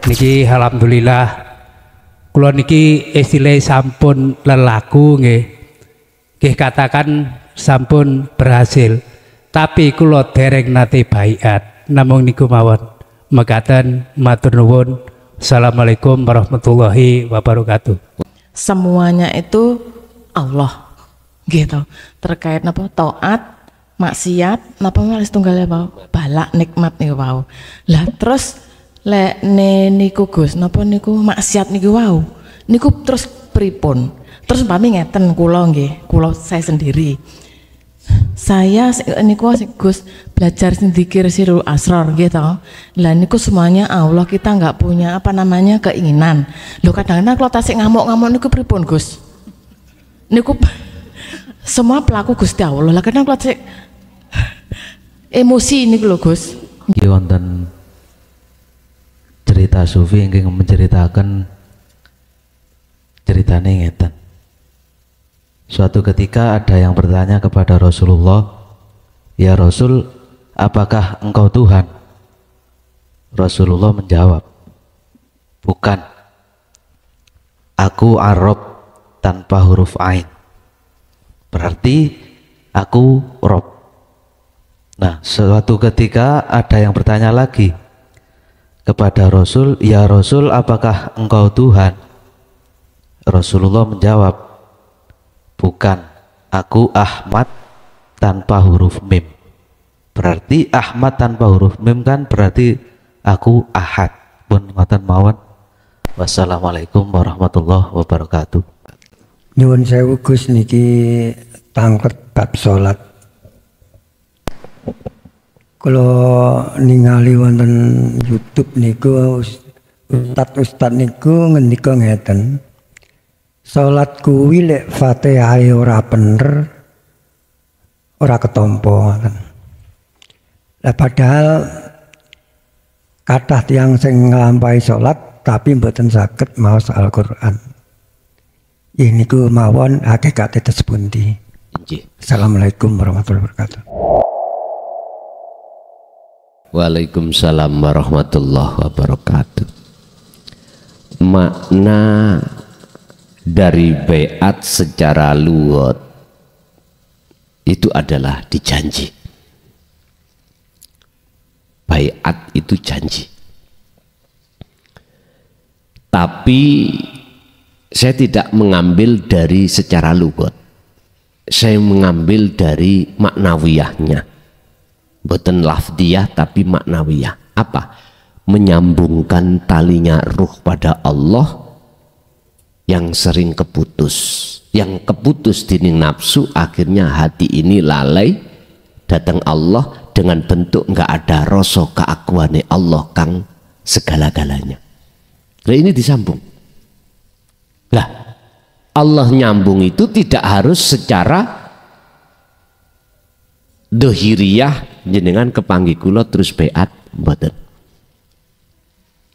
Niki alhamdulillah kula niki istilah sampun lelaku nggih. Nggih katakan sampun berhasil. Tapi kula dereng nate baiat. Namung niku mawon. Mekaten matur nuwun. Assalamualaikum warahmatullahi wabarakatuh. Semuanya itu Allah gitu. Terkait napa taat, maksiat, napa malah tunggalnya bau balak nikmat niku wau. Lah terus lek niku Gus napa niku maksiat niku wau niku terus pripun? Terus umpami ngeten kula nggih, kula saya sendiri. Saya niku Gus belajar zikir sirul asrar gitu. Lah niku semuanya Allah, kita nggak punya apa namanya keinginan. Lho kadang-kadang kalau tasik ngamuk-ngamuk niku pripun Gus? Niku semua pelaku Gusti Allah. Lah kadang kalau tasik emosi niku lho Gus. Nggih wonten cerita sufi ingin menceritakan ceritanya ngeten. Suatu ketika ada yang bertanya kepada Rasulullah, "Ya Rasul, apakah engkau Tuhan?" Rasulullah menjawab, "Bukan. Aku Arab tanpa huruf ain. Berarti aku Rob." Nah, suatu ketika ada yang bertanya lagi kepada Rasul, "Ya Rasul, apakah engkau Tuhan?" Rasulullah menjawab, "Bukan, aku Ahmad tanpa huruf mim." Berarti Ahmad tanpa huruf mim kan berarti aku Ahad. Pun ngoten mawon. Wassalamualaikum warahmatullahi wabarakatuh. Nyuwun sewu Gus niki tanglet bab salat. Kalau ningali wonten YouTube niku ustad niku ngendika ngeten. Salat kuwi lek Fatihah ora bener ora ketampa ngoten. Lah padahal kathah tiyang sing nglampahi salat tapi mboten saged maos Al-Qur'an. Niku mawon hakikate tesepundi. Assalamualaikum warahmatullahi wabarakatuh. Waalaikumsalam warahmatullahi wabarakatuh. Makna dari baiat secara lugat itu adalah dijanji. Baiat itu janji. Tapi saya tidak mengambil dari secara lugat. Saya mengambil dari maknawiyahnya. Bukan lafdiyah tapi maknawiyah. Apa? Menyambungkan talinya ruh pada Allah yang sering keputus. Yang keputus dining nafsu, akhirnya hati ini lalai datang Allah dengan bentuk nggak ada rasa keakuane Allah kang segala-galanya. Nah ini disambung. Lah Allah nyambung itu tidak harus secara dohiriyah jenengan kepanggih kula terus baiat mboten.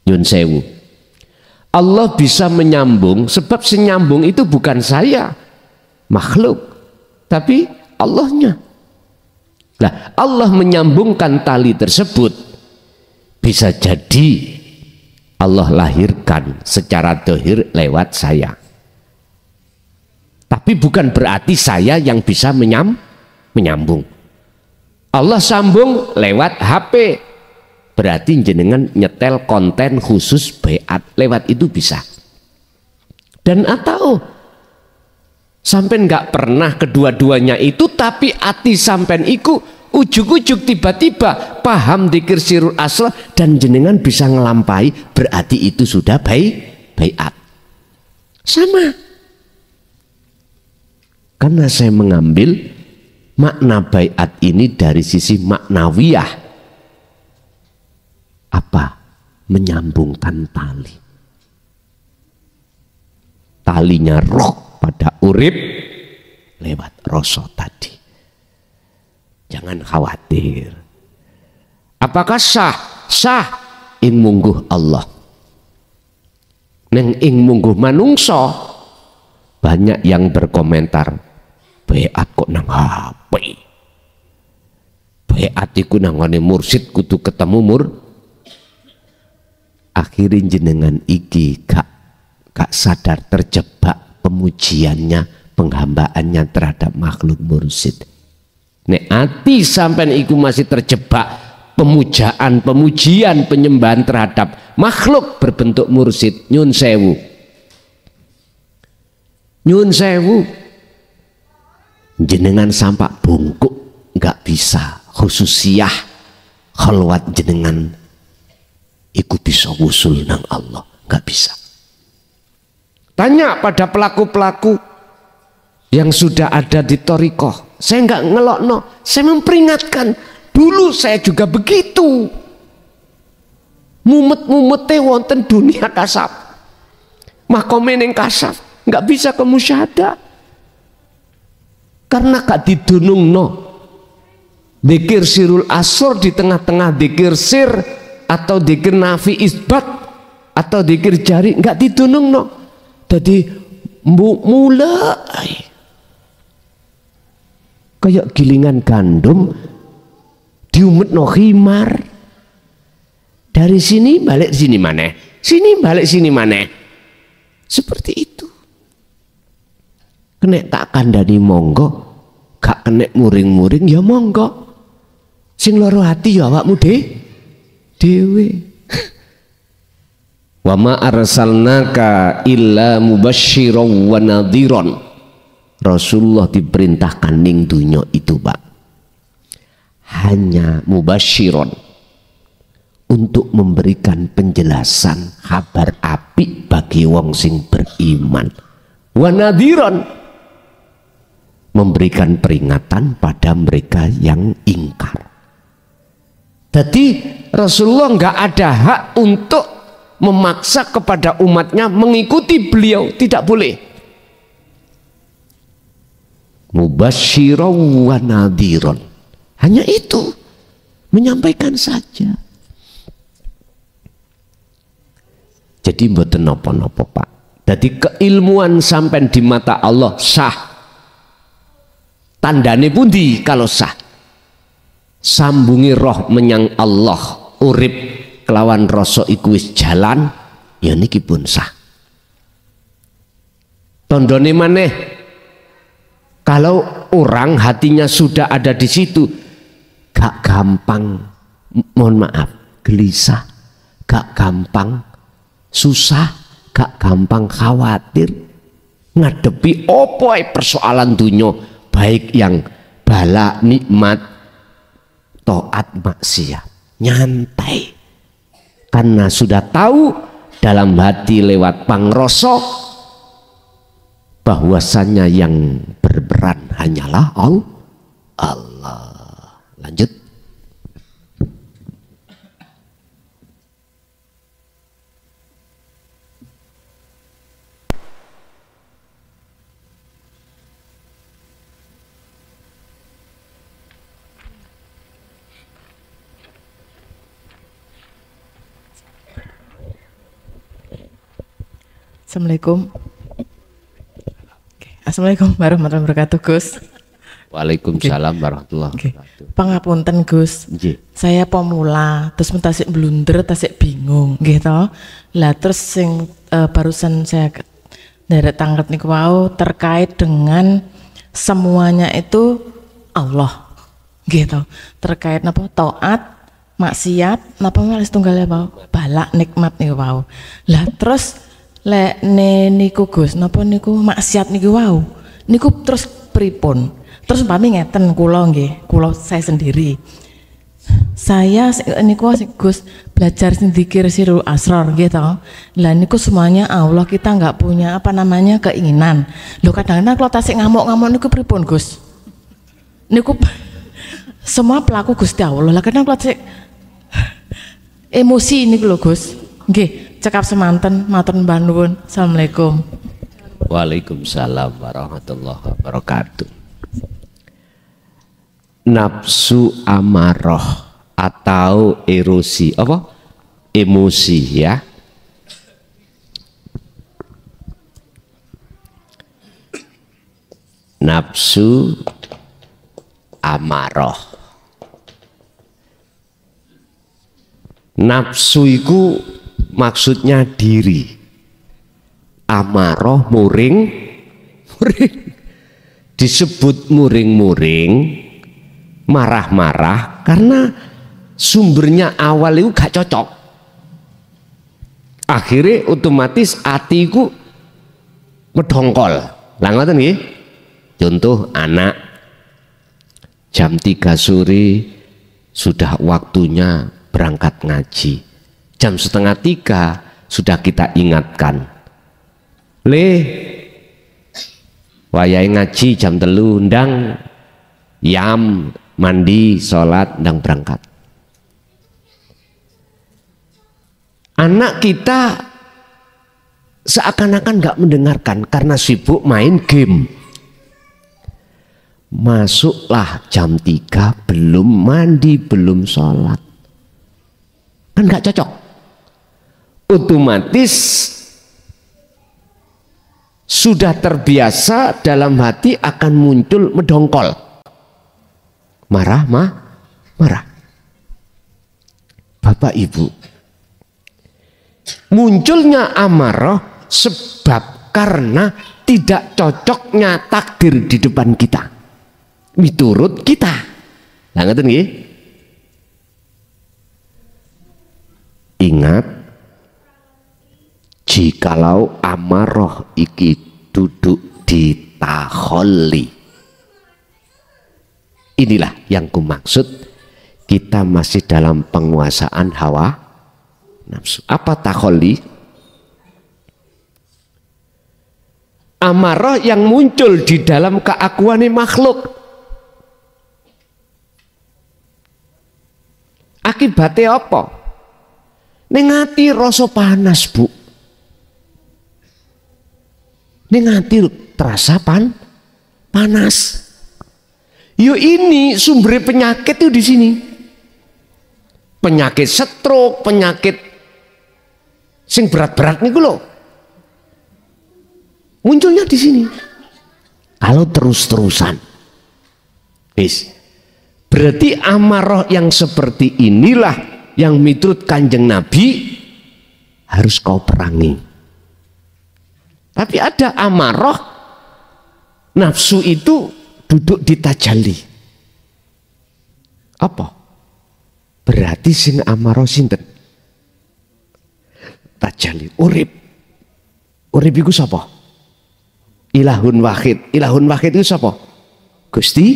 Nyun sewu. Allah bisa menyambung sebab senyambung itu bukan saya makhluk tapi Allahnya. Nah, Allah menyambungkan tali tersebut bisa jadi Allah lahirkan secara dohir lewat saya. Tapi bukan berarti saya yang bisa menyambung. Allah sambung lewat HP. Berarti jenengan nyetel konten khusus baiat lewat itu bisa. Dan atau sampai nggak pernah kedua-duanya itu, tapi ati sampean iku ujuk-ujuk tiba-tiba paham dzikir sirul asrar dan jenengan bisa ngelampai, berarti itu sudah baiat. Sama. Karena saya mengambil makna baiat ini dari sisi maknawiyah. Apa? Menyambungkan tali. Talinya roh pada urip lewat rasa tadi. Jangan khawatir. Apakah sah? Sah ing mungguh Allah. Neng ing mungguh manungso banyak yang berkomentar, baiat kok nang HP. Baiat iku nangane mursid kudu ketemu akhirnya jenengan iki gak sadar terjebak pemujiannya, penghambaannya terhadap makhluk mursid. Nek ati sampean iku masih terjebak pemujaan, pemujian, penyembahan terhadap makhluk berbentuk mursid, nyun sewu. Nyun sewu. Jenengan sampak bungkuk nggak bisa khususiyah khalwat jenengan iku bisa wusul nang Allah, nggak bisa. Tanya pada pelaku-pelaku yang sudah ada di Thariqah, saya nggak ngelokno, saya memperingatkan dulu saya juga begitu, mumet-mumete wonten dunia kasab, makome ning kasab nggak bisa ke musyahadah karena gak didunungno. Dzikir sirul asr di tengah-tengah dzikir sir atau dzikir nafi isbat atau dzikir jari nggak didunungno. Jadi mulai kayak gilingan gandum diumetno khimar. Dari sini balik sini maneh, sini balik sini maneh. Seperti itu. Kena tak kandani monggo, gak kena muring-muring ya monggo. Sing loro hati ya awakmu dewe. Wa ma arsalnaka illa mubasysyiran wa nadhiran. Rasulullah diperintahkan ning dunya itu, Pak, hanya mubasysyiran, untuk memberikan penjelasan kabar apik bagi wong sing beriman, wa nadhiran, memberikan peringatan pada mereka yang ingkar. Jadi Rasulullah nggak ada hak untuk memaksa kepada umatnya mengikuti beliau, tidak boleh. Mubasysyiran wa nadhiran, hanya itu, menyampaikan saja. Jadi mboten napa-napa, Pak. Jadi keilmuan sampai di mata Allah sah. Tandane pundi kalau sah? Sambungi roh menyang Allah, urip kelawan rasa iku wis jalan, ya niki pun sah. Tondone maneh, kalau orang hatinya sudah ada di situ, gak gampang, mohon maaf, gelisah, gak gampang susah, gak gampang khawatir ngadepi opo persoalan dunia, baik yang bala, nikmat, taat, maksiat, nyantai, karena sudah tahu dalam hati lewat pangrasa bahwasannya yang berperan hanyalah Allah. Lanjut. Assalamualaikum. Assalamualaikum warahmatullahi wabarakatuh, Gus. Waalaikumsalam warahmatullahi wabarakatuh. Pangapunten, Gus. Saya pemula, terus tasik blunder, tasik bingung, gitu. Lah terus sing barusan saya dari tangkat niku wau terkait dengan semuanya itu Allah, gitu. Terkait napa taat, maksiat, napa malah tunggal wau, balak nikmat niku wau. Lah terus lek niku Gus, napa niku maksiat niku wau, niku terus pripun? Terus pami ngeten kula nggih, kula saya sendiri. Saya niku Gus belajar dzikir sirul asrar gitu. Lah niku semuanya Allah, kita nggak punya apa namanya keinginan. Loh kadang-kadang kalau tasik ngamuk-ngamuk niku pripun Gus? Niku semua pelaku Gusti Allah. Lah kadang kalau tasik emosi niku lho Gus. Nggih. Cekap semanten, matur nuwun. Assalamualaikum. Waalaikumsalam warahmatullahi wabarakatuh. Nafsu amarah atau erosi apa? Emosi ya. Nafsu amarah. Nafsu iku maksudnya diri. Amaroh muring, disebut muring-muring, marah-marah karena sumbernya awal itu gak cocok. Akhirnya otomatis hatiku medongkol. Lah ngoten nggih. Contoh anak jam 3 sore sudah waktunya berangkat ngaji. Jam 2:30 sudah kita ingatkan. Wayahe ngaji jam 3 ndang yam mandi sholat ndang berangkat. Anak kita seakan-akan nggak mendengarkan karena sibuk main game. Masuklah jam 3 belum mandi belum sholat, kan nggak cocok. Otomatis sudah terbiasa, dalam hati akan muncul medongkol, marah. Bapak Ibu, munculnya amarah sebab karena tidak cocoknya takdir di depan kita, miturut kita. Nah, ngerti nggih? Ingat, jikalau amarah iki duduk di taholli, inilah yang kumaksud, kita masih dalam penguasaan hawa nafsu. Apa taholli? Amarah yang muncul di dalam keakuan makhluk. Akibatnya apa? Ning ati rasa panas, Bu. Ning ati terasa panas. Yo ini sumber penyakit itu di sini. Penyakit stroke, penyakit sing berat-berat niku lho. Munculnya di sini. Kalau terus-terusan. Berarti amarah yang seperti inilah yang miturut Kanjeng Nabi harus kau perangi. Tapi ada amarah, nafsu itu duduk di tajalli. Apa? Berarti sing amarah sinten? Tajalli, urip. Urip iku sapa? Ilahun wahid. Ilahun wahid itu sapa? Gusti.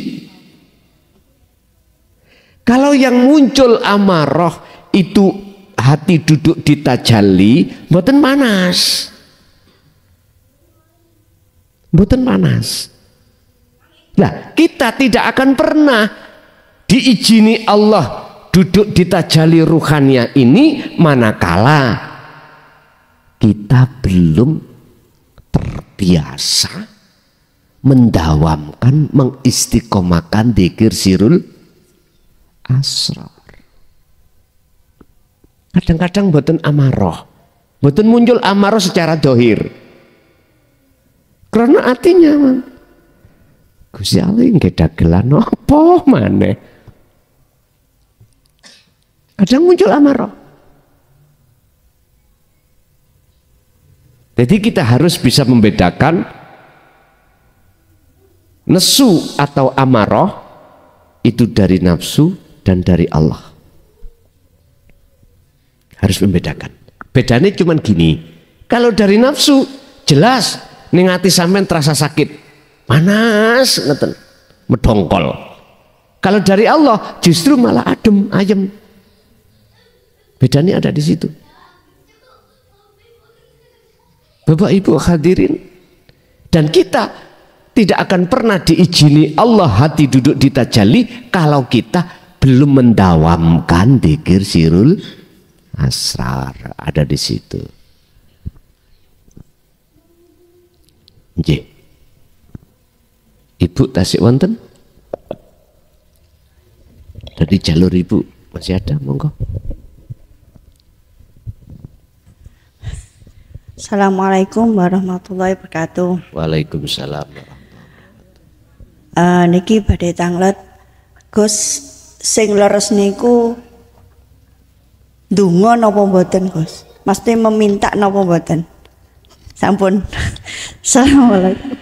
Kalau yang muncul amarah itu hati duduk di tajalli, mboten panas. Mboten panas. Nah, kita tidak akan pernah diizini Allah duduk di tajalli ruhania ini manakala kita belum terbiasa mendawamkan, mengistiqomahkan dzikir sirul asrar. Kadang-kadang mboten amarah, mboten muncul amarah secara dohir, karena artinya Gusti Allah nggih dagelan apa maneh. Kadang muncul amarah. Jadi kita harus bisa membedakan nesu atau amarah itu dari nafsu dan dari Allah. Harus membedakan. Bedanya cuma gini. Kalau dari nafsu jelas ning ati sampean terasa sakit, panas ngeten, medongkol. Kalau dari Allah justru malah adem, ayem. Bedanya ada di situ. Bapak Ibu hadirin, dan kita tidak akan pernah diizini Allah hati duduk di tajalli kalau kita belum mendawamkan dzikir sirul asrar, ada di situ. Nggih. Ibu tasik wonten? Dari jalur Ibu masih ada, monggo. Assalamualaikum warahmatullahi wabarakatuh. Waalaikumsalam. Niki badhe tanglet Gus, sing leres niku ndonga napa mboten Gus? Mesti meminta napa mboten? Sampun. Assalamualaikum.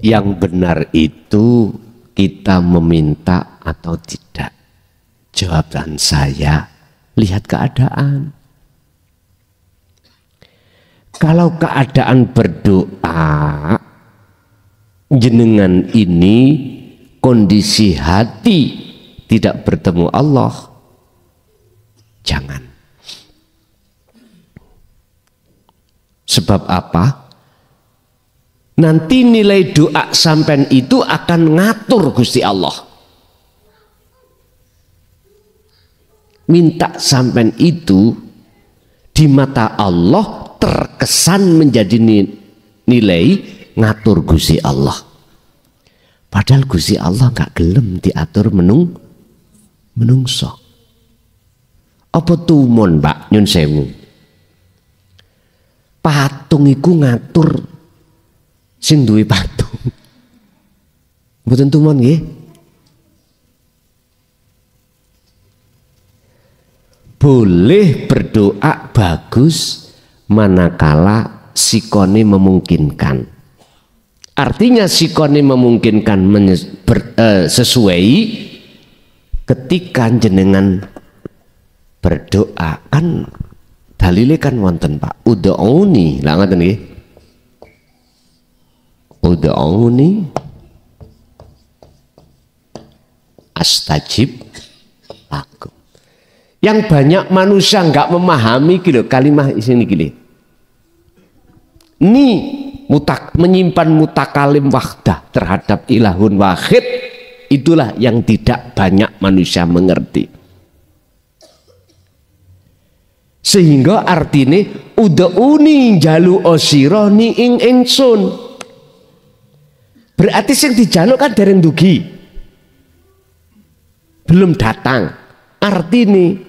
Yang benar itu kita meminta atau tidak? Jawaban saya, lihat keadaan. Kalau keadaan berdoa, jenengan ini kondisi hati tidak bertemu Allah, jangan. Sebab apa? Nanti nilai doa sampean itu akan ngatur Gusti Allah. Minta sampean itu di mata Allah terkesan menjadi nilai ngatur Gusti Allah. Padahal Gusti Allah nggak gelem diatur menungso. Apa tumon Mbak nyun sewu? Patung iku ngatur sing duwe patung. Mboten tumon nggih. Boleh berdoa bagus manakala sikone memungkinkan. Artinya sikone memungkinkan sesuai ketika jenengan berdoa, kan dalile kan wonten Pak, ud'uni, lha ngoten nggih. Ud'uni astajib lakum. Yang banyak manusia nggak memahami gitu kalimat sini gini. Ini menyimpan mutakalim wahdah terhadap ilahun wahid, itulah yang tidak banyak manusia mengerti. Sehingga artinya ud'uni jalu osironi ing ingsun. Berarti yang dijaluk kan dereng dugi, belum datang. Artinya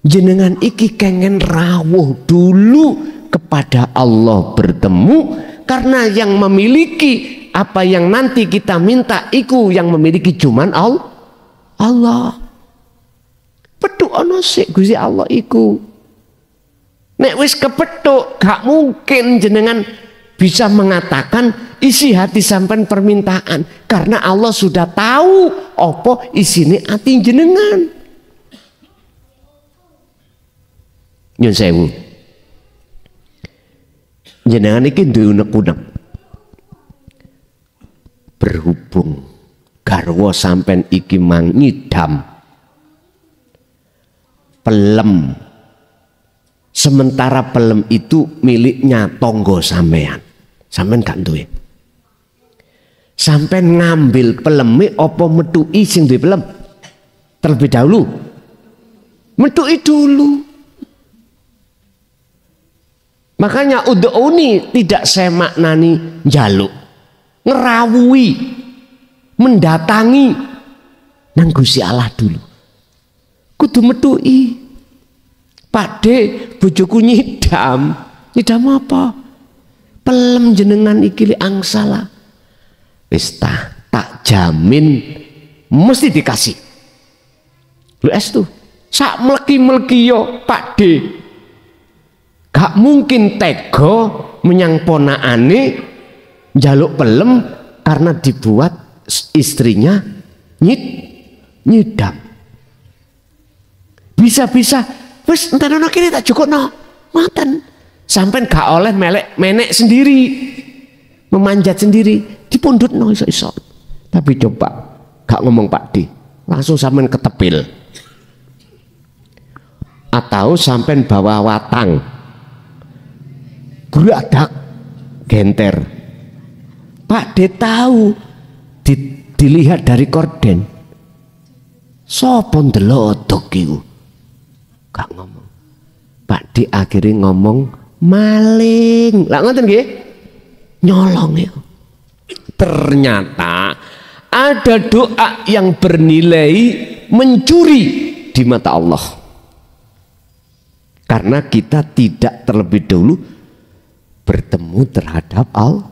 jenengan iki kengen rawuh dulu kepada Allah bertemu, karena yang memiliki apa yang nanti kita minta iku yang memiliki cuman Allah. Petuk ana sik Gusti Allah iku. Nek wis kepethuk gak mungkin jenengan bisa mengatakan isi hati sampean permintaan, karena Allah sudah tahu apa isine ati jenengan. Nyun sewu. Jenengan iki duwe unek-unek. Berhubung garwa sampean iki mang nyidam pelem, sementara pelem itu miliknya tonggo sampean gak duwe. Sampean ngambil peleme apa metuki sing duwe pelem terlebih dahulu? Metuki dulu. Makanya ud'uni tidak saya maknani jaluk, ngerawui, mendatangi nang Gusti Allah dulu. Kudu metuki. Pakde bojoku nyidam apa? Pelem jenengan iki li angsala. Wis tak jamin mesti dikasih. Lu es tuh sak meleki-meleki yo pakde. Gak mungkin tega menyang ponakane njaluk pelem karena dibuat istrinya nyidam. Bisa-bisa wis entar ana kene tak jukukno. Ngoten. Sampeyan gak oleh menek sendiri. Memanjat sendiri, dipundhutno iso-iso. Tapi coba gak ngomong Pakde, langsung sampeyan ketepil. Atau sampeyan bawa watang. Geradak genter. Pakde tahu dilihat dari korden. Sopo ndelok iku? Gak ngomong. Pakde akhirnya ngomong maling. Lah ngoten nggih? Nyolong itu. Ternyata ada doa yang bernilai mencuri di mata Allah. Karena kita tidak terlebih dahulu bertemu terhadap Allah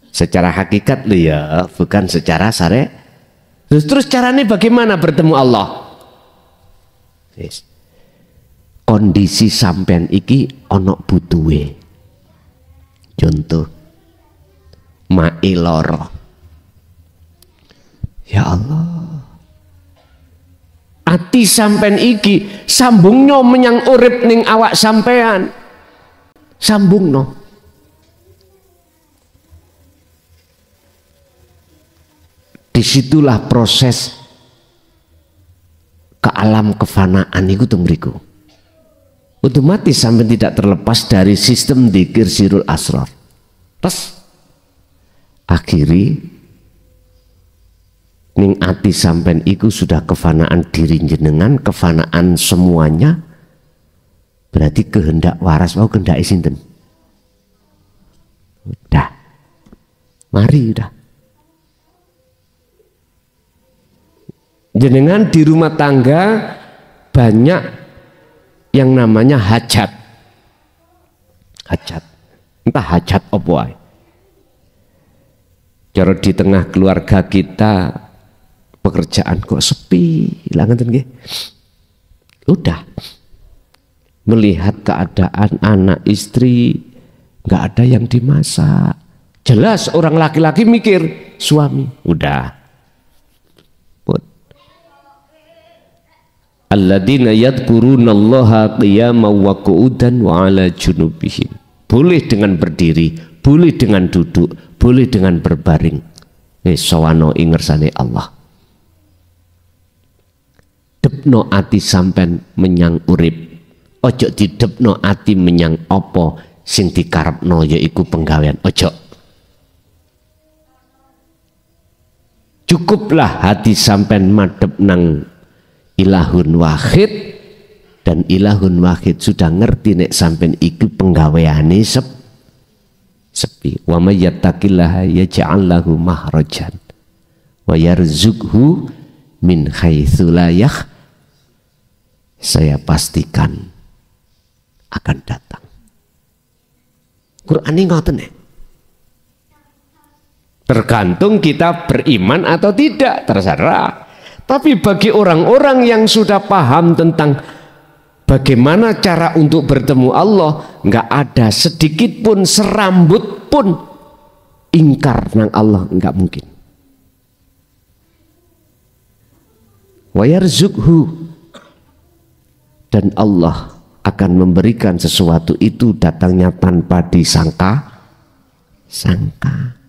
secara hakikat loh ya, bukan secara syariat. Terus caranya bagaimana bertemu Allah? kondisi sampean iki ana butuhe. Contoh mae lara. Ya Allah, ati sampean iki sambungno menyang urip ning awak sampean, sambungno. Disitulah proses ke alam kefanaan itu mriku. Otomatis sampai tidak terlepas dari sistem dzikir sirul asrar. Terus akhiri ning ati sampean iku sudah kefanaan diri jenengan, kefanaan semuanya. Berarti kehendak waras mau kehendak sinten? Udah. Mari udah. Jenengan di rumah tangga banyak yang namanya hajat. Hajat. Entah hajat apa ae. Cara di tengah keluarga kita pekerjaan kok sepi, ngoten nggih. Udah. Melihat keadaan anak istri nggak ada yang dimasak. Jelas orang laki-laki mikir suami. Udah. Alladzina yadhkurunallaha qiyaman wa qu'udan wa 'ala junubihim. Boleh dengan berdiri, boleh dengan duduk, boleh dengan berbaring. Sawano ing ngersane Allah. Depno ati sampean menyang urip. Ojo didepno ati menyang apa sing dikarepno yaiku penggawean. Ojo. Cukuplah hati sampean madhep nang ilahun wahid, dan ilahun wahid sudah ngerti nek sampean iku penggaweane sepi. Wa may yattaqillaha yaj'al lahu mahrajan wa yarzuqhu min haitsu la yahtasib. Saya pastikan akan datang. Quran ini ngoten nih. Tergantung kita beriman atau tidak, terserah. Tapi bagi orang-orang yang sudah paham tentang bagaimana cara untuk bertemu Allah, nggak ada sedikit pun serambut pun ingkar nang Allah, nggak mungkin. Wa yarzuqhu, dan Allah akan memberikan sesuatu itu datangnya tanpa disangka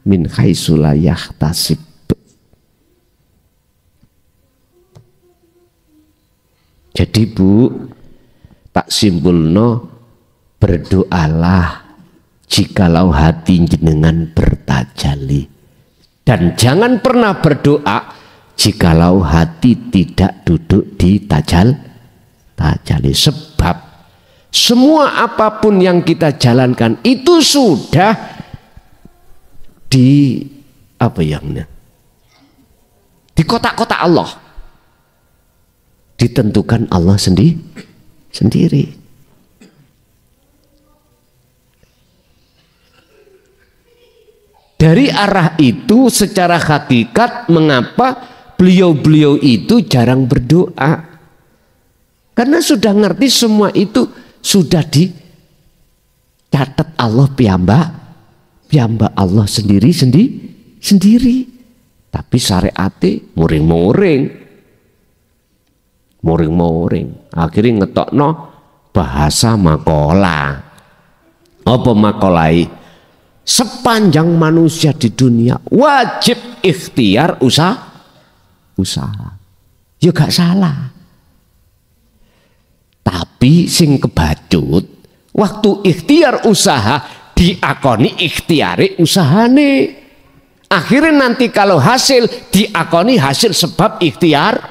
min haitsu la yahtasib. Jadi Bu, tak simpulno, berdoalah jikalau hati jenengan bertajalli, dan jangan pernah berdoa jikalau hati tidak duduk di tajalli. Sebab semua apapun yang kita jalankan itu sudah di di kotak-kotak Allah, ditentukan Allah sendiri. Dari arah itu secara hakikat mengapa beliau-beliau itu jarang berdoa, karena sudah ngerti semua itu sudah dicatat Allah piyambak Allah sendiri. Tapi syariate muring-muring, akhirnya ngetokno bahasa makola. Apa makolai? Sepanjang manusia di dunia wajib ikhtiar usaha. Ya gak salah. Tapi sing kebacut, waktu ikhtiar usaha diakoni ikhtiare usahane. Akhirnya nanti kalau hasil diakoni hasil sebab ikhtiare.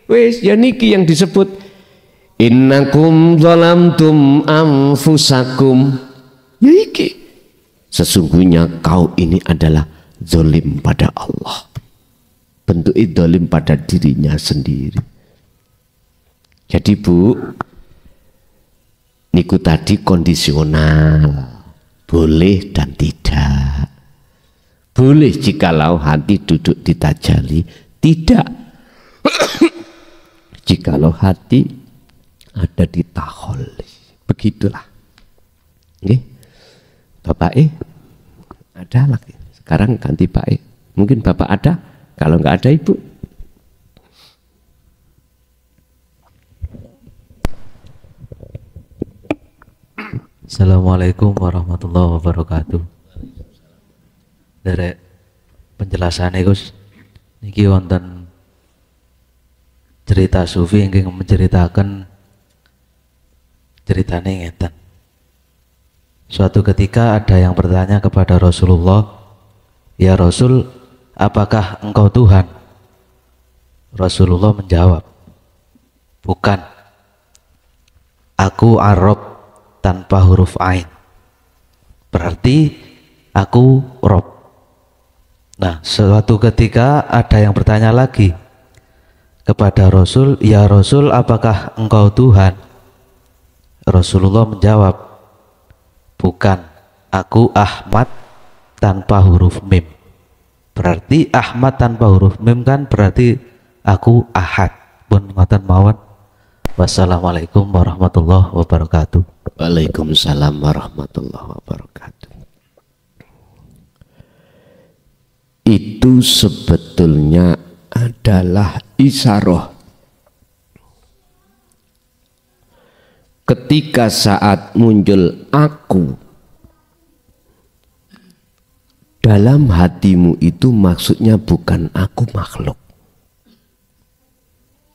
Wes ya niki yang disebut innakum zalamtum anfusakum. Ya iki, sesungguhnya kau ini adalah zalim pada Allah. Bentuk zalim pada dirinya sendiri. Jadi Bu, niku tadi kondisional, boleh dan tidak. Boleh jikalau hati duduk di tajalli, tidak jikalau hati ada di taholli. Begitulah. Oke. Bapak ada lagi. Sekarang ganti Pak Mungkin Bapak ada, kalau nggak ada Ibu. Assalamualaikum warahmatullahi wabarakatuh. Dari penjelasannya Gus, niki wonten cerita sufi yang menceritakan ceritanya ngeten. Suatu ketika ada yang bertanya kepada Rasulullah, "Ya Rasul, apakah engkau Tuhan?" Rasulullah menjawab, "Bukan. Aku Arab tanpa huruf ain. Berarti aku Rob." Nah, suatu ketika ada yang bertanya lagi kepada Rasul, "Ya Rasul, apakah engkau Tuhan?" Rasulullah menjawab, "Bukan. Aku Ahmad tanpa huruf mim." Berarti Ahmad tanpa huruf mim kan berarti aku Ahad. Pun ngoten mawon. Wassalamualaikum warahmatullahi wabarakatuh. Waalaikumsalam warahmatullahi wabarakatuh. Itu sebetulnya adalah isaroh. Ketika saat muncul aku, dalam hatimu itu maksudnya bukan aku makhluk,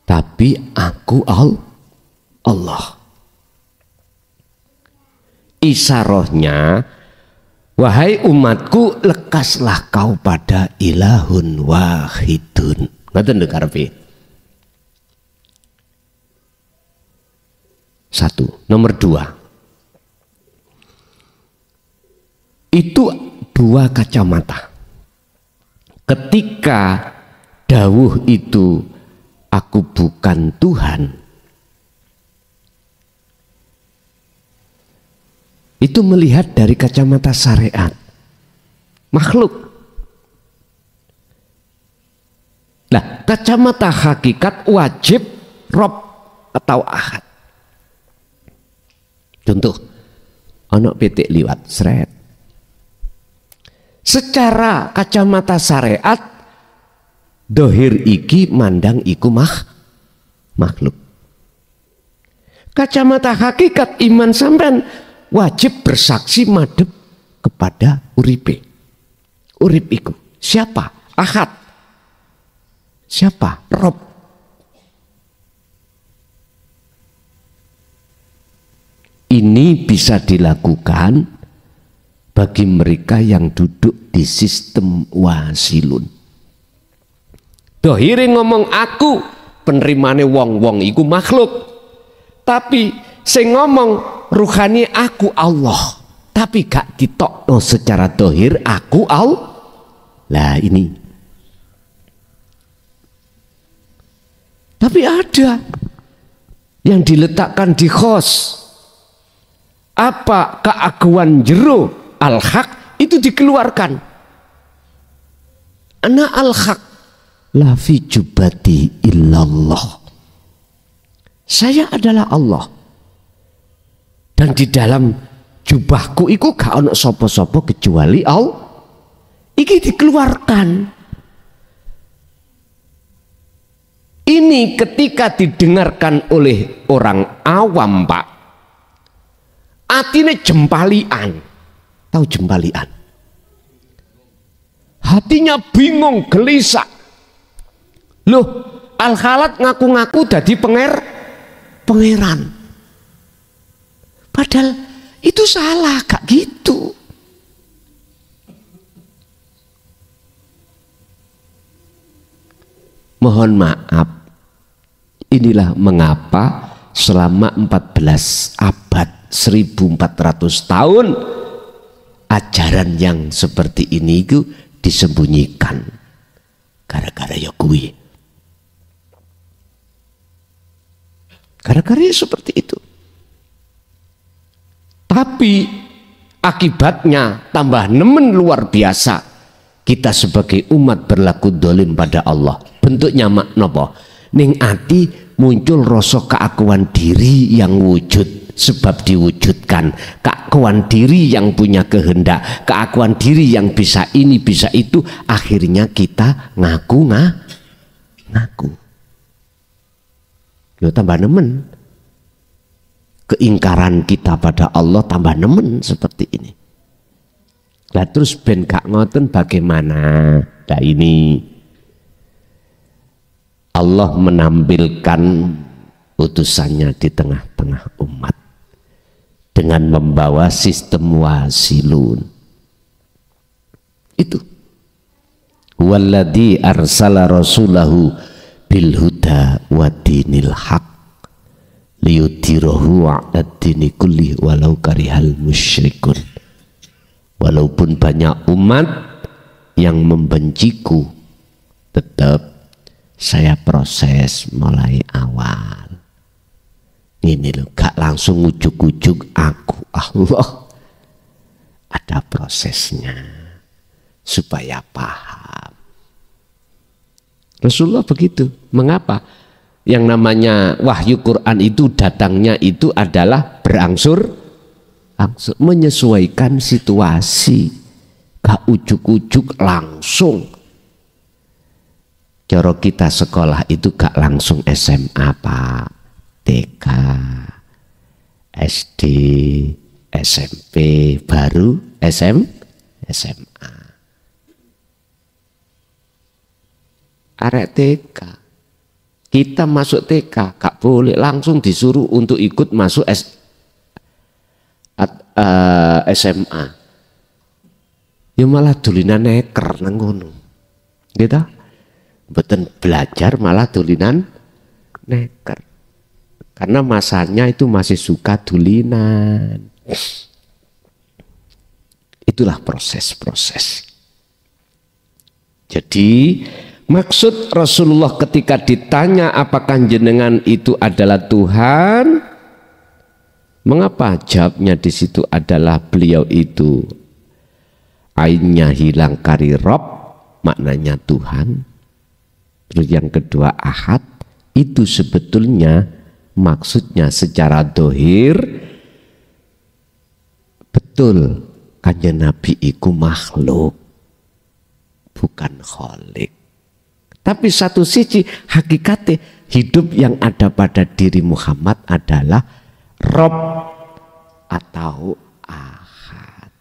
tapi aku Allah. Isarohnya, wahai umatku, lekaslah kau pada ilahun wahidun. Ngoten lho karepe. Satu. Nomor dua, itu dua kacamata. Ketika dawuh itu aku bukan Tuhan, itu melihat dari kacamata syariat makhluk. Nah, kacamata hakikat wajib Rob atau Ahad. Contoh, ono pitik liwat seret. Secara kacamata syariat, dohir iki mandang iku makhluk. Kacamata hakikat iman sampean wajib bersaksi madhep kepada uripe. Urip iku siapa? Ahad. Siapa? Rob. Ini bisa dilakukan bagi mereka yang duduk di sistem wasilun. Dohire ngomong aku, penerimane wong-wong iku makhluk. Tapi sing ngomong ruhani aku Allah, tapi gak ditokno secara dohir aku Allah. Lah ini. Tapi ada yang diletakkan di khos. Apa keaguan jero al-haq itu dikeluarkan. Ana al-haq la fi jubati illallah. Saya adalah Allah. Dan di dalam jubahku iku gak ono sapa-sapa kecuali Allah. Iki dikeluarkan. Ini ketika didengarkan oleh orang awam, Pak, atine jempalian. Tahu jempalian? Hatinya bingung, gelisah. Loh, Al-Khalat ngaku-ngaku dadi pangeran. Padahal itu salah, gak gitu. Mohon maaf. Inilah mengapa selama 14 abad 1400 tahun ajaran yang seperti ini itu disembunyikan gara-gara ya kuwi. Gara-gara seperti itu. Tapi akibatnya tambah nemen luar biasa. Kita sebagai umat berlaku dolim pada Allah. Bentuknya napa? Ning ati muncul rasa keakuan diri yang wujud sebab diwujudkan, keakuan diri yang punya kehendak, keakuan diri yang bisa ini bisa itu, akhirnya kita ngaku. Yo tambah nemen. Keingkaran kita pada Allah tambah nemen seperti ini. Lah terus ben gak ngoten bagaimana? Nah ini Allah menampilkan utusannya di tengah-tengah umat dengan membawa sistem wasilun. Itu walladzi arsala rasulahu bil huda wa dinil haq liyudhirahu 'alad dini kulli walau karihal musyrikun. Walaupun banyak umat yang membenciku, tetap saya proses mulai awal. Ini loh, gak langsung ujuk-ujuk aku Allah. Ada prosesnya supaya paham. Rasulullah begitu. Mengapa? Yang namanya wahyu Quran itu datangnya itu adalah berangsur menyesuaikan situasi, gak ujuk-ujuk langsung. Cara kita sekolah itu gak langsung SMA Pak, TK, SD, SMP, baru SMA. Arek TK, kita masuk TK gak boleh langsung disuruh untuk ikut masuk SMA. Ya malah dulinan neker nang ngono. Gitu? Mboten belajar malah dulinan neker. Karena masanya itu masih suka dulinan. Itulah proses-proses. Jadi maksud Rasulullah ketika ditanya apakah jenengan itu adalah Tuhan, mengapa jawabnya di situ adalah beliau itu ainnya hilang kari Rob, maknanya Tuhan. Terus yang kedua ahad, itu sebetulnya maksudnya secara dohir betul kanjeng Nabi iku makhluk bukan kholik. Tapi satu sisi hakikatnya hidup yang ada pada diri Muhammad adalah Rob atau ahad.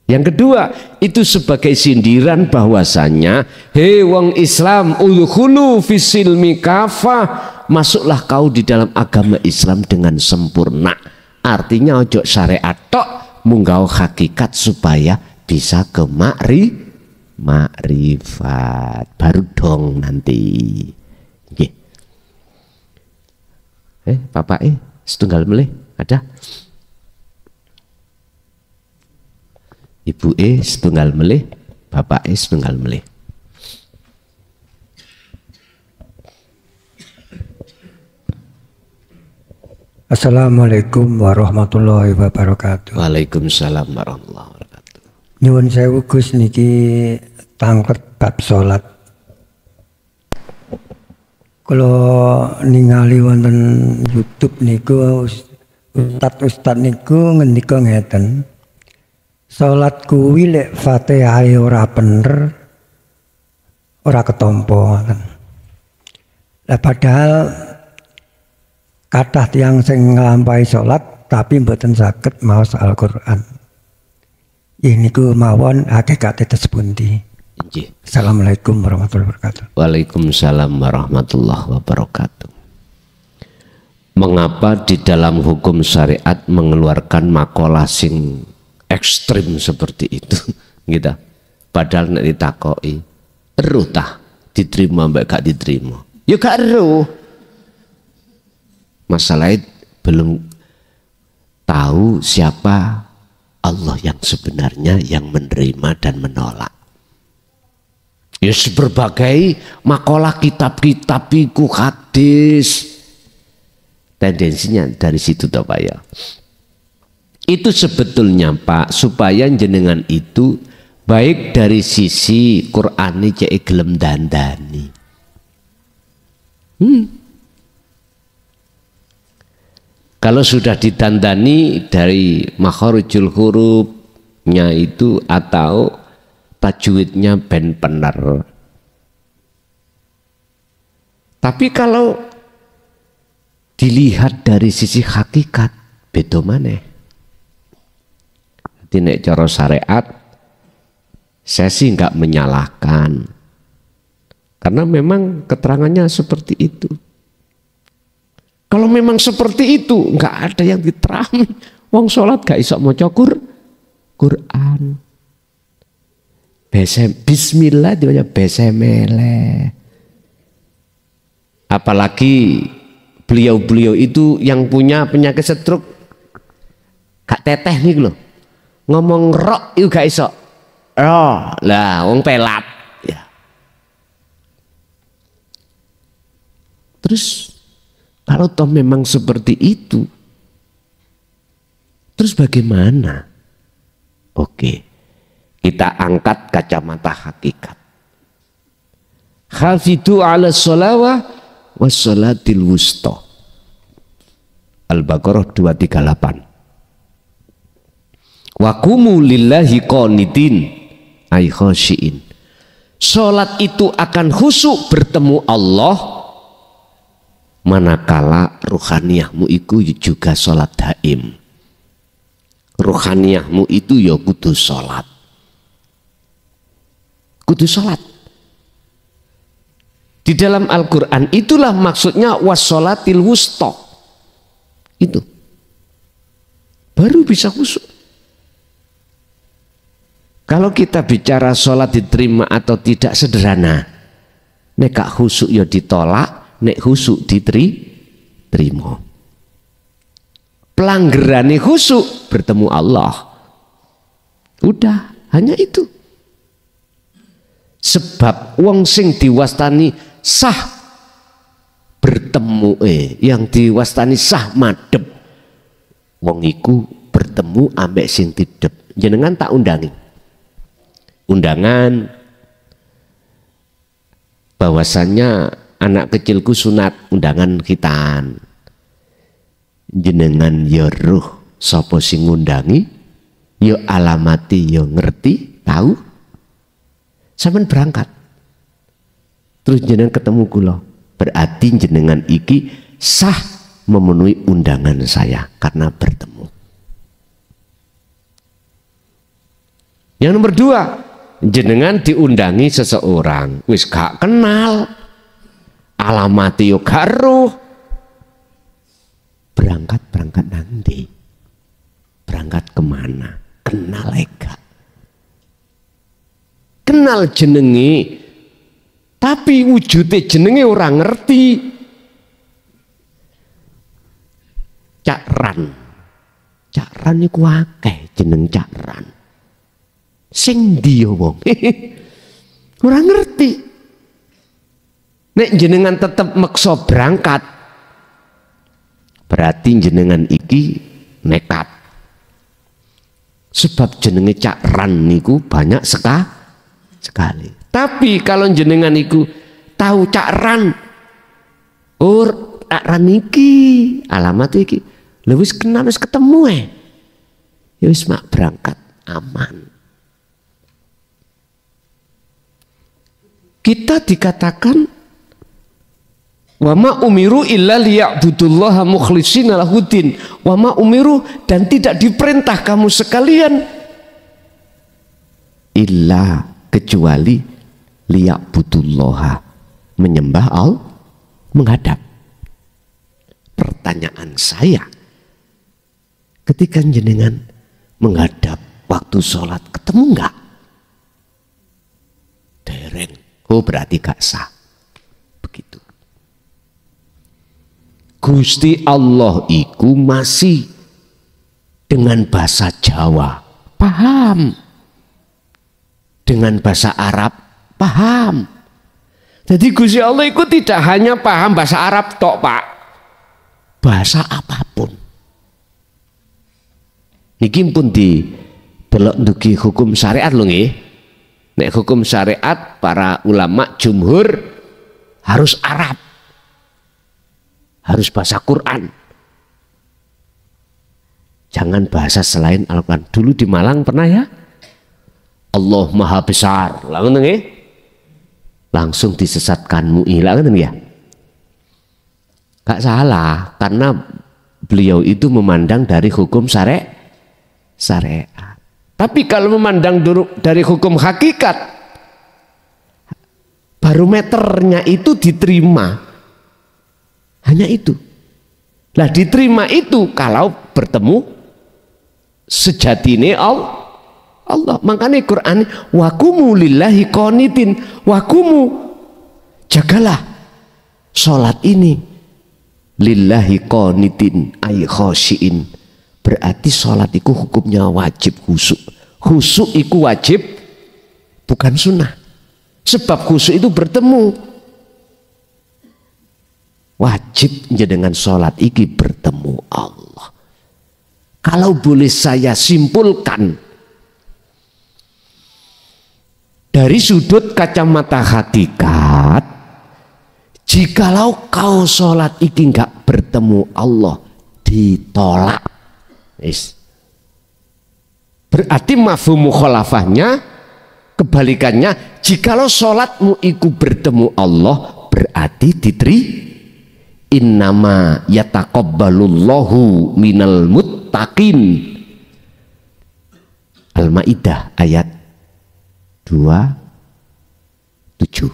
Yang kedua itu sebagai sindiran bahwasanya hei wong Islam udkhulu fisilmi kafah, masuklah kau di dalam agama Islam dengan sempurna. Artinya ojo syariat tok, munggau hakikat supaya bisa ke makrifat baru dong nanti. Nggih. Bapak setunggal melih ada? Ibu setunggal melih, Bapak setunggal melih. Assalamualaikum warahmatullahi wabarakatuh. Waalaikumsalam warahmatullahi wabarakatuh. Nyuwun sewu Gus niki tanglet bab salat. Kalau ningali wonten YouTube niku ustad niku ngendika ngeten. Salat kuwi lek Fatihah ora bener ora ketampa ngoten. Lah padahal kathah tiyang sing nglampahi salat tapi mboten saged maos Al-Qur'an. Niku mawon hakikate tes pundi? Nggih. Assalamualaikum warahmatullahi wabarakatuh. Waalaikumsalam warahmatullahi wabarakatuh. Mengapa di dalam hukum syariat mengeluarkan makalah sing ekstrim seperti itu? Gitu. Padahal nek ditakoki, eruh tah diterima mbak gak diterima. Ya gak eruh. Masalahnya belum tahu siapa Allah yang sebenarnya yang menerima dan menolak. Ya berbagai makalah kitab-kitab iku hadis. Tendensinya dari situ toh Pak ya. Itu sebetulnya Pak supaya jenengan itu baik dari sisi Qur'ani cek gelem dandani. Kalau sudah ditandani dari makharijul hurufnya itu atau tajwidnya ben bener. Tapi kalau dilihat dari sisi hakikat beda maneh. Jadi nek cara syariat saya sih nggak menyalahkan. Karena memang keterangannya seperti itu. Kalau memang seperti itu, nggak ada yang diterang. Wong sholat gak iso maca Quran. Bismillah dibaca besemele. Apalagi beliau-beliau itu yang punya penyakit stroke, gak teteh nih loh. Ngomong rok itu gak iso. Oh, lah wong pelat. Ya. Terus kalau toh memang seperti itu, terus bagaimana? Oke, kita angkat kacamata hakikat. Hafidhu ala sholawah wassalatil wusta. Al-Baqarah 238. Wa qumu lillahi qanitin ay khashiin. Salat itu akan khusyuk bertemu Allah manakala ruhaniyahmu itu juga salat daim. Ruhaniyahmu itu ya kudu salat. Kudu salat. Di dalam Al-Qur'an itulah maksudnya wassalatil wusta. Itu. Baru bisa khusyuk. Kalau kita bicara salat diterima atau tidak sederhana. Nek gak khusyuk ya ditolak, nek khusyuk diterima. Pelanggarane khusyuk bertemu Allah. Udah, hanya itu. Sebab wong sing diwastani sah bertemu yang diwastani sah madhep wong iku bertemu ambek sing tidep. Jenengan tak undangi. Undangan bahwasannya anak kecilku sunat, undangan khitan. Jenengan ya roh sapa sing ngundangi, ya alamati ya ngerti, tahu. Sampeyan berangkat. Terus jenengan ketemu kula. Berarti jenengan iki sah memenuhi undangan saya karena bertemu. Yang nomor 2, jenengan diundangi seseorang, wis gak kenal, alamati yo gak roh. Berangkat nanti. Berangkat kemana? Kenal gak? Kenal jenenge, tapi wujudnya jenenge orang ngerti. Cakran iku akeh jeneng cakran. Sing dia wong ora ngerti. Nek jenengan tetep maksa berangkat, berarti jenengan iki nekat. Sebab jenenge cakran niku banyak sekali. Tapi kalau jenengan iku tahu cakran, cakran iki, alamat iki, lha wis kenal, wis ketemu ya wis mak berangkat aman. Kita dikatakan wa ma umiru illa liya'budullaha mukhlishina lahuddin. Wa ma umiru, dan tidak diperintah kamu sekalian illa, kecuali liya'budullaha, menyembah Allah, menghadap. Pertanyaan saya, ketika jenengan menghadap waktu sholat, ketemu enggak? Dereng. Oh, berarti gak sah. Begitu. Gusti Allah iku masih dengan bahasa Jawa paham, dengan bahasa Arab paham. Jadi Gusti Allah iku tidak hanya paham bahasa Arab tok, Pak, bahasa apapun. Niki pun di delok ndugi hukum syariat lho nggih. Nek hukum syariat para ulama jumhur harus Arab, harus bahasa Quran. Jangan bahasa selain Al-Quran. Dulu di Malang pernah ya, Allah Maha Besar, langsung disesatkan MUI, ya. Gak salah, karena beliau itu memandang dari hukum syariat. Tapi kalau memandang dari hukum hakikat, barometernya itu diterima. Hanya itu. Lah diterima itu kalau bertemu sejatine Allah. Makanya Quran wakumu lillahi qanitin, wakumu, jagalah salat ini lillahi qanitin ay khosyiin. Berarti salat itu hukumnya wajib khusyuk. Khusyuk itu wajib, bukan sunnah. Sebab khusyuk itu bertemu. Wajib dengan salat iki bertemu Allah. Kalau boleh saya simpulkan dari sudut kacamata hakikat, jikalau kau sholat iki nggak bertemu Allah, ditolak. Berarti mafhum mukhalafahnya kebalikannya, jikalau sholatmu iku bertemu Allah, berarti diterima. Innama yataqabbalullahu minal muttaqin. Al-Maidah ayat 27.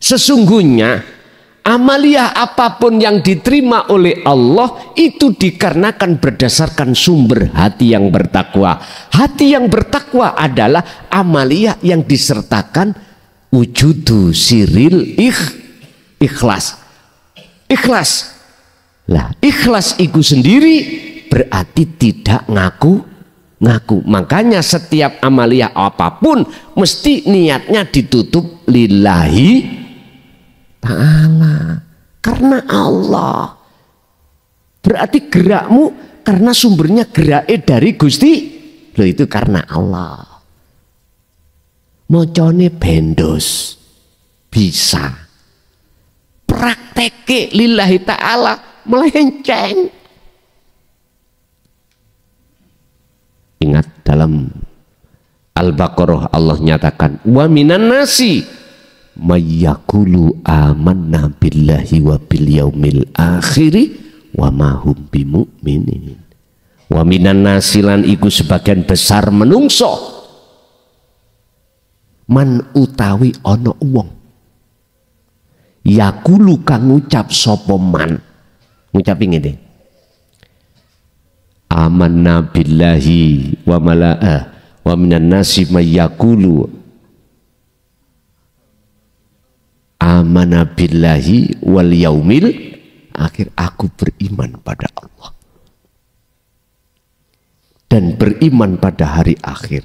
Sesungguhnya amaliyah apapun yang diterima oleh Allah itu dikarenakan berdasarkan sumber hati yang bertakwa. Hati yang bertakwa adalah amaliyah yang disertakan wujudu siril ikhlas. Lah ikhlas itu sendiri berarti tidak ngaku. Makanya setiap amaliyah apapun mesti niatnya ditutup lillahi ta'ala, karena Allah. Berarti gerakmu karena sumbernya geraknya dari Gusti, loh itu karena Allah. Mocone bendos bisa, prakteke lillahi ta'ala melenceng. Ingat dalam Al-Baqarah Allah nyatakan wa minan nasi mayyakulu amanna billahi wa bil yaumil akhiri wa ma hum bimu'minin. Wa minan nasi lan iku sebagian besar menungso man utawi ana wong yakulu kang ngucap sapa man, ngucap ngene, amanna billahi wa wa minan nasi mayyakulu amana billahi wal yaumil akhir, aku beriman pada Allah dan beriman pada hari akhir.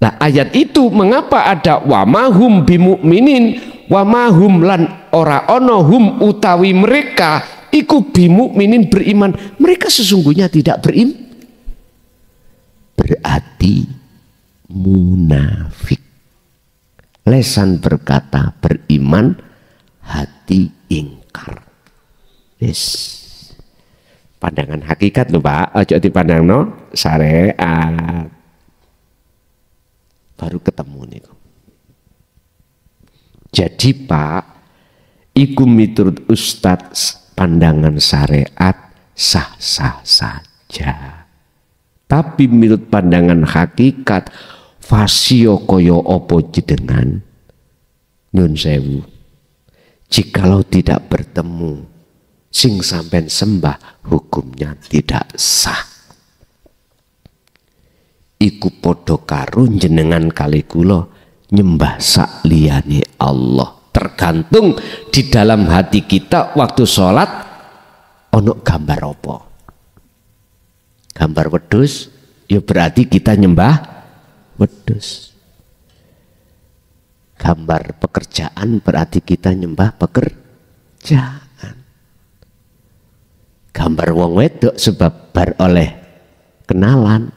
Nah ayat itu mengapa ada wa mahum bimu'minin, wa mahum lan ora ono hum utawi mereka iku bimu'minin beriman, mereka sesungguhnya tidak beriman, berarti munafik. Lesan berkata beriman, hati ingkar. Yes. Pandangan hakikat lho Pak, ojo dipandang no syariat. Baru ketemu nih. Jadi Pak, iku miturut Ustadz pandangan syariat sah-sah saja. Tapi menurut pandangan hakikat fasio koyo opo jenengan nyun sewu, jikalau tidak bertemu sing sampean sembah hukumnya tidak sah. Iku podo karo jenengan kali kula nyembah sak liyane Allah. Tergantung di dalam hati kita waktu sholat ono gambar opo. Gambar wedhus ya berarti kita nyembah wedhus. Gambar pekerjaan berarti kita nyembah pekerjaan. Gambar wong wedok sebab bar oleh kenalan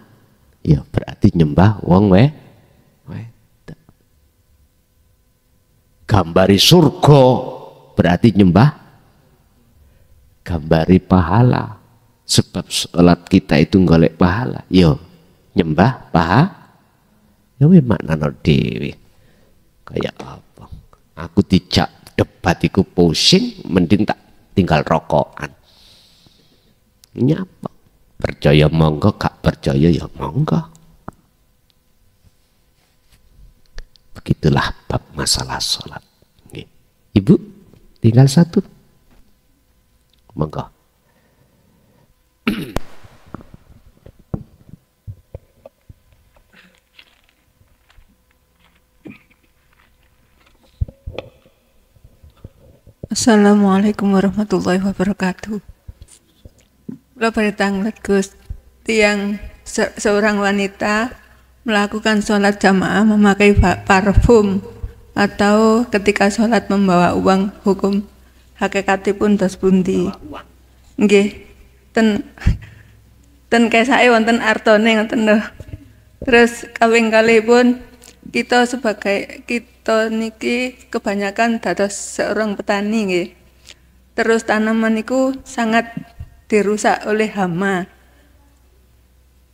ya berarti nyembah wong wedok. Gambari surga berarti nyembah gambari pahala. Sebab sholat kita itu golek pahala. Yo nyembah ya wis maknane dhewe. Kayak apa? Aku dijak debat iku pusing, mending tak tinggal rokokan. Nyapa? Percaya monggo, gak percaya ya monggo. Begitulah bab masalah sholat. Ibu, tinggal satu. Monggo. Assalamualaikum warahmatullahi wabarakatuh. Kula beritanglet Gus, seorang wanita melakukan sholat jamaah memakai parfum atau ketika sholat membawa uang, hukum hakikatipun dos pundi? Nggih, ten kesake wonten artone ngoten lho. Terus kaping kalihipun kita niki kebanyakan dados seorang petani nggih. Terus tanaman niku sangat dirusak oleh hama.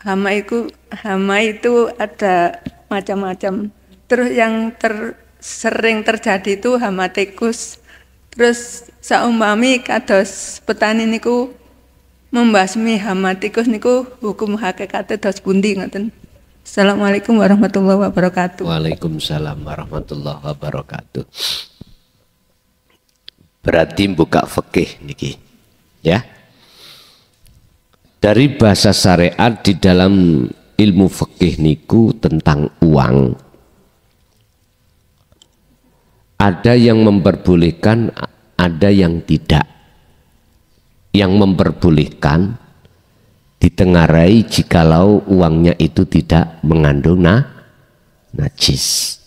Hama itu ada macam-macam. Terus yang sering terjadi itu hama tikus. Terus saumpami kados petani niku membasmi hama tikus niku hukum hakikate dos pundi ngoten. Assalamualaikum warahmatullahi wabarakatuh. Waalaikumsalam warahmatullahi wabarakatuh. Berarti buka fikih niki, ya. Dari bahasa syariat di dalam ilmu fikih niku tentang uang. Ada yang memperbolehkan, ada yang tidak. Yang memperbolehkan ditengarai jikalau uangnya itu tidak mengandung najis.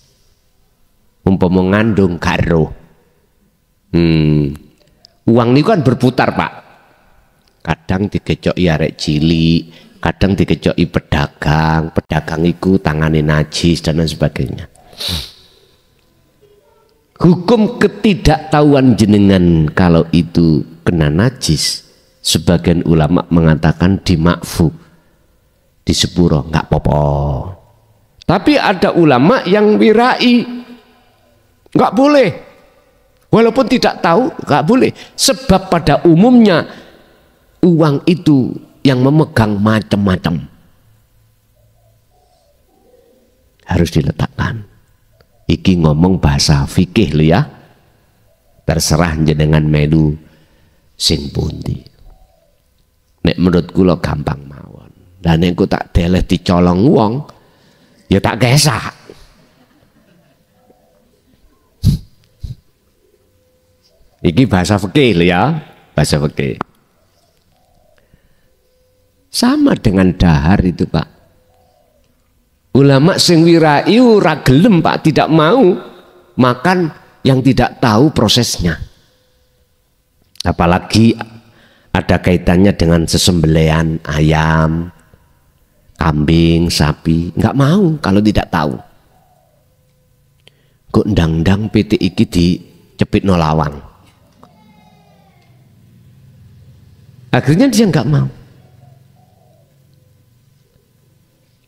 Umpama mengandung karo. Uang ini kan berputar, Pak. Kadang dikecoki arek cilik, kadang dikecoki pedagang itu tangane najis dan lain sebagainya. Hukum ketidaktahuan jenengan kalau itu kena najis, sebagian ulama mengatakan dimakfu, di sepuro, nggak apa-apa. Tapi ada ulama yang wirai, nggak boleh. Walaupun tidak tahu, nggak boleh. Sebab pada umumnya uang itu yang memegang macam-macam harus diletakkan. Iki ngomong bahasa fikih li ya. Terserah jenengan melu sing pundi. Nek menurut kula gampang mawon. Dan nek ku tak deleh dicolong wong, ya tak gesak. Iki bahasa fikih li ya, bahasa fikih. Sama dengan dahar itu, Pak. Ulama sing wirai ora gelem, Pak, tidak mau makan yang tidak tahu prosesnya. Apalagi ada kaitannya dengan sesembelihan ayam, kambing, sapi, nggak mau kalau tidak tahu. Kok ndang-ndang PT iki dicepit no lawang. Akhirnya dia nggak mau.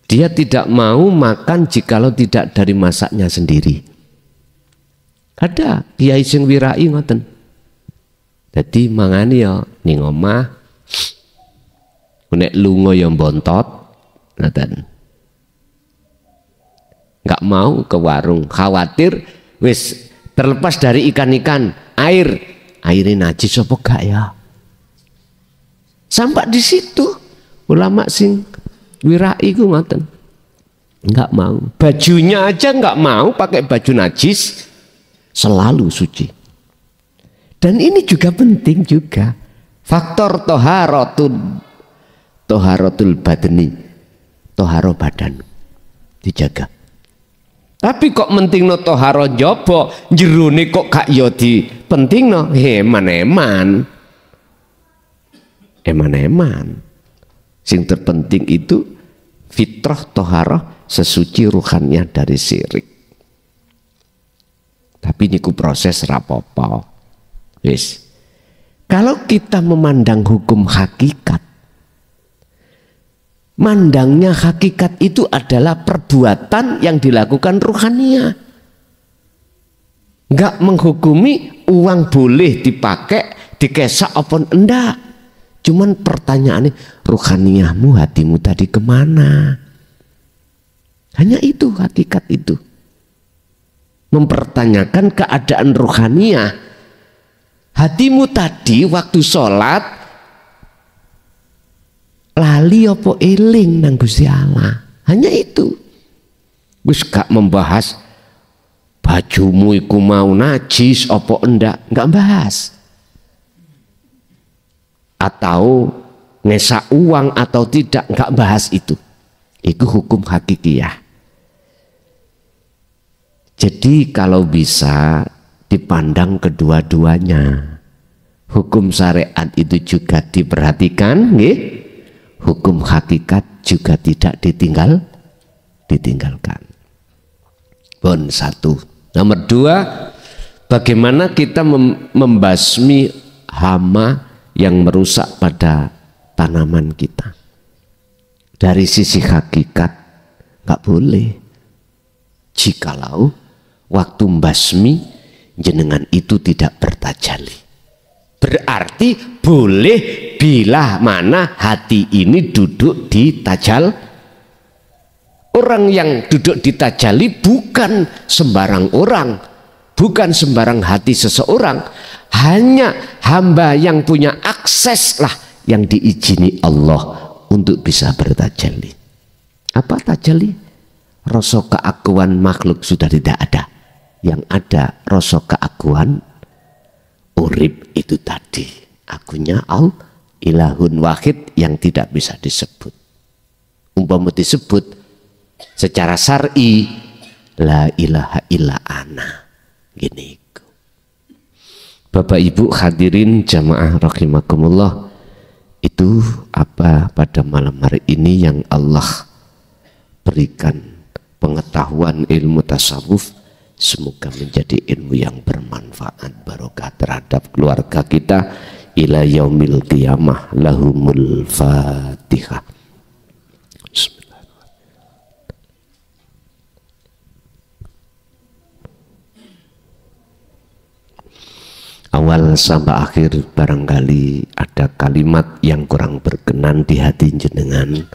Dia tidak mau makan jikalau tidak dari masaknya sendiri. Ada kiai sing wirai ngoten. Jadi mangani ya ning omah. Nek lunga ya bontot ngoten. Enggak mau ke warung, khawatir wis terlepas dari ikan-ikan, airnya najis apa gak ya? Sampai di situ ulama sing wirai ku ngoten. Enggak mau. Bajunya aja enggak mau pakai baju najis, selalu suci. Dan ini juga penting juga. Faktor toharatul badani, toharo badan dijaga. Tapi kok mentingno toharo jopo, jerone kok gak yo dipentingno, eman-eman. Sing terpenting itu fitrah toharoh, sesuci ruhannya dari syirik. Tapi niku proses rapopo. Wis. Kalau kita memandang hukum hakikat, mandangnya hakikat itu adalah perbuatan yang dilakukan ruhaniyah. Enggak menghukumi uang boleh dipakai, dikesak apa enggak. Cuman pertanyaannya, ruhaniyahmu, hatimu tadi kemana? Hanya itu hakikat itu. Mempertanyakan keadaan ruhaniyah. Hatimu tadi waktu sholat lali apa eling nang Gusti Allah. Hanya itu. Wis gak membahas bajumu iku mau najis apa enggak, enggak bahas. Atau ngesak uang atau tidak, enggak bahas itu. Itu hukum hakikiyah. Jadi kalau bisa dipandang kedua-duanya. Hukum syariat itu juga diperhatikan, nggih. Hukum hakikat juga tidak ditinggalkan. Pun satu. Nomor dua, bagaimana kita membasmi hama yang merusak pada tanaman kita. Dari sisi hakikat nggak boleh. Jikalau waktu membasmi jenengan itu tidak bertajalli. Berarti boleh bila mana hati ini duduk di tajal. Orang yang duduk di tajalli bukan sembarang orang, bukan sembarang hati seseorang, hanya hamba yang punya akses lah yang diizini Allah untuk bisa bertajalli. Apa tajalli? Rasa keakuan makhluk sudah tidak ada. Yang ada rasa keakuan urip itu tadi. Akunya ilahun wahid yang tidak bisa disebut. Umpama disebut secara syar'i la ilaha illa ana. Gini. Bapak Ibu hadirin jamaah rahimakumullah, itu apa pada malam hari ini yang Allah berikan pengetahuan ilmu tasawuf, semoga menjadi ilmu yang bermanfaat barokah terhadap keluarga kita ila yaumil qiyamah. Lahumul Fatihah. Awal sampai akhir barangkali ada kalimat yang kurang berkenan di hati jenengan.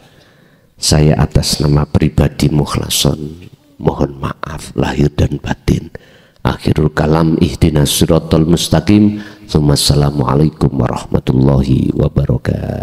Saya atas nama pribadi Mukhlason mohon maaf lahir dan batin. Akhirul kalam, ihdinas siratal mustaqim. Assalamualaikum warahmatullahi wabarakatuh.